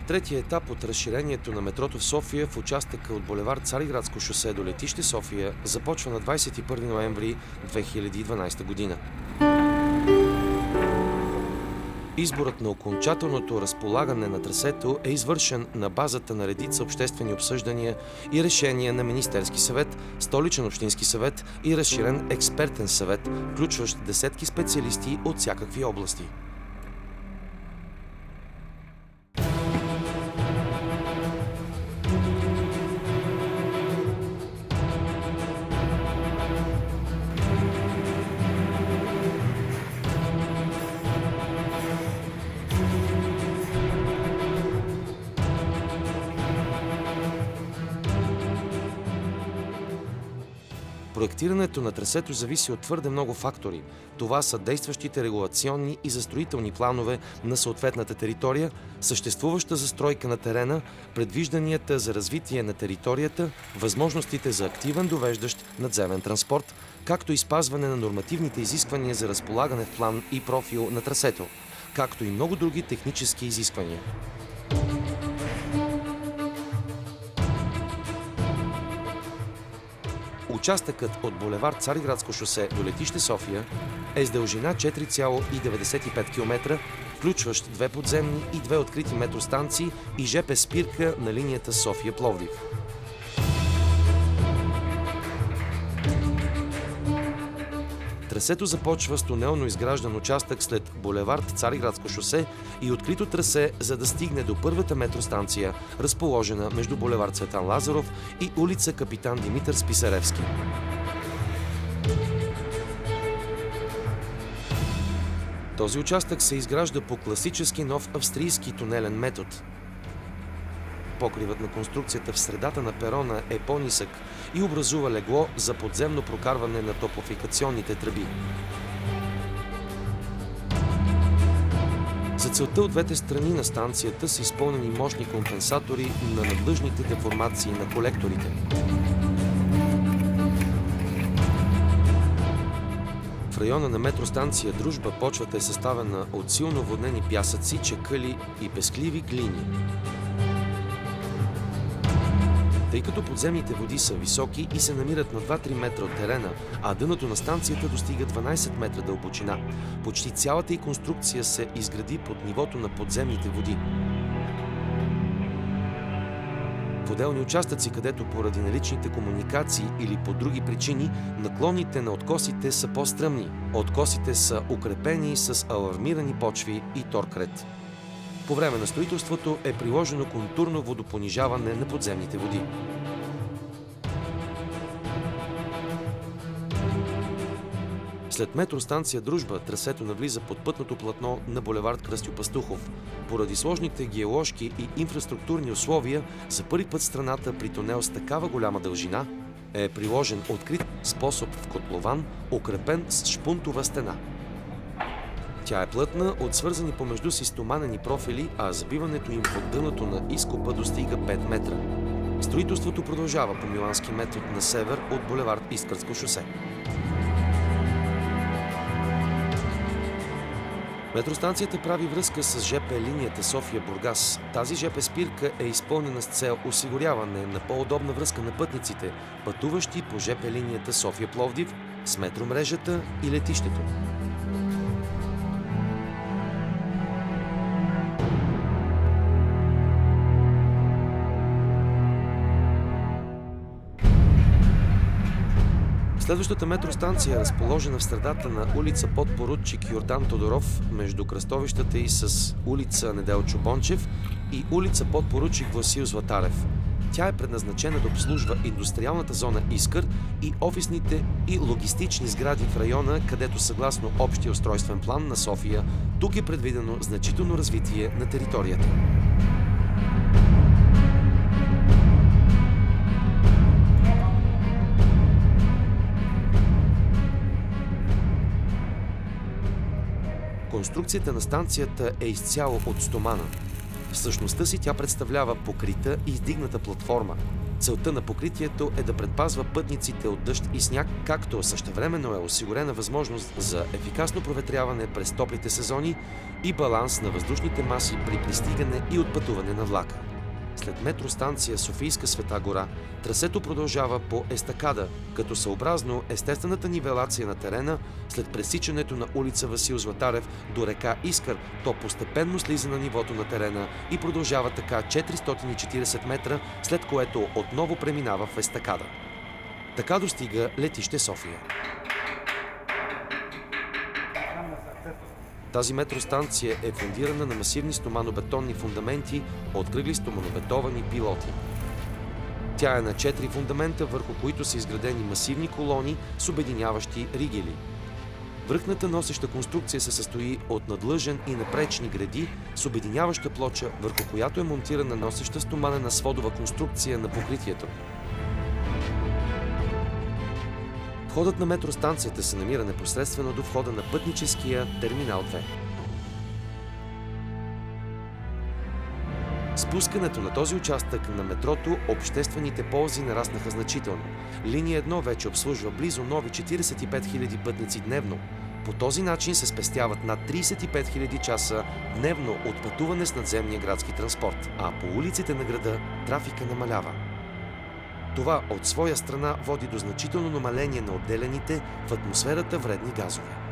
Третия етап от разширението на метрото в София в участъка от булевард Цариградско шосе до летище София започва на 21 ноември 2012 година. Изборът на окончателното разполагане на трасето е извършен на базата на редица обществени обсъждания и решения на Министерски съвет, Столичен общински съвет и разширен експертен съвет, включващ десетки специалисти от всякакви области. Проектирането на трасето зависи от твърде много фактори. Това са действащите регулационни и застроителни планове на съответната територия, съществуваща застройка на терена, предвижданията за развитие на територията, възможностите за активен довеждащ надземен транспорт, както и спазване на нормативните изисквания за разполагане в план и профил на трасето, както и много други технически изисквания. Участъкът от булевард Цариградско шосе до летище София е с дължина 4,95 км, включващ 2 подземни и 2 открити метростанции и ЖП спирка на линията София-Пловдив. Трасето започва с тунелно изграждан участък след булевард Цариградско шосе и открито трасе, за да стигне до първата метростанция, разположена между булевард Цветан Лазаров и улица Капитан Димитър Списаревски. Този участък се изгражда по класически нов австрийски тунелен метод. Покривът на конструкцията в средата на перона е по-нисък и образува легло за подземно прокарване на топлофикационните тръби. За целта от двете страни на станцията са изпълнени мощни компенсатори на надлъжните деформации на колекторите. В района на метростанция Дружба почвата е съставена от силно воднени пясъци, чакъли и пескливи глини. Тъй като подземните води са високи и се намират на 2-3 метра от терена, а дъното на станцията достига 12 метра дълбочина, почти цялата й конструкция се изгради под нивото на подземните води. В отделни участъци, където поради наличните комуникации или по други причини, наклоните на откосите са по-стръмни. Откосите са укрепени с алармирани почви и торкрет. По време на строителството е приложено контурно водопонижаване на подземните води. След метростанция Дружба трасето навлиза под пътното платно на булевард Кръстю Пастухов. Поради сложните геоложки и инфраструктурни условия, за първи път в страната при тунел с такава голяма дължина е приложен открит способ в котлован, укрепен с шпунтова стена. Тя е плътна от свързани помежду си стоманени профили, а забиването им под дъното на изкопа достига 5 метра. Строителството продължава по милански метод на север от булевард Искърско шосе. Метростанцията прави връзка с ЖП линията София-Бургас. Тази ЖП спирка е изпълнена с цел осигуряване на по-удобна връзка на пътниците, пътуващи по ЖП линията София-Пловдив с метромрежата и летището. Следващата метростанция е разположена в средата на улица Подпоручик Йордан Тодоров, между кръстовищата и с улица Неделчо Бончев и улица Подпоручик Васил Златарев. Тя е предназначена да обслужва индустриалната зона Искър и офисните и логистични сгради в района, където съгласно общия устройствен план на София, тук е предвидено значително развитие на територията. Конструкцията на станцията е изцяло от стомана. В същността си тя представлява покрита и издигната платформа. Целта на покритието е да предпазва пътниците от дъжд и сняг, както същевременно е осигурена възможност за ефикасно проветряване през топлите сезони и баланс на въздушните маси при пристигане и отпътуване на влака. След метростанция Софийска Света гора, трасето продължава по естакада, като съобразно естествената нивелация на терена, след пресичането на улица Васил Златарев до река Искър, то постепенно слиза на нивото на терена и продължава така 440 метра, след което отново преминава в естакада. Така достига летище София. Тази метростанция е фундирана на масивни стоманобетонни фундаменти от кръгли стоманобетовани пилоти. Тя е на 4 фундамента, върху които са изградени масивни колони с обединяващи ригели. Връхната носеща конструкция се състои от надлъжен и напречни греди с обединяваща плоча, върху която е монтирана носеща стоманена сводова конструкция на покритието. Входът на метростанцията се намира непосредствено до входа на пътническия терминал 2. Спускането на този участък на метрото обществените ползи нараснаха значително. Линия 1 вече обслужва близо нови 45 000 пътници дневно. По този начин се спестяват над 35 000 часа дневно от пътуване с надземния градски транспорт, а по улиците на града трафика намалява. Това от своя страна води до значително намаление на отделяните в атмосферата вредни газове.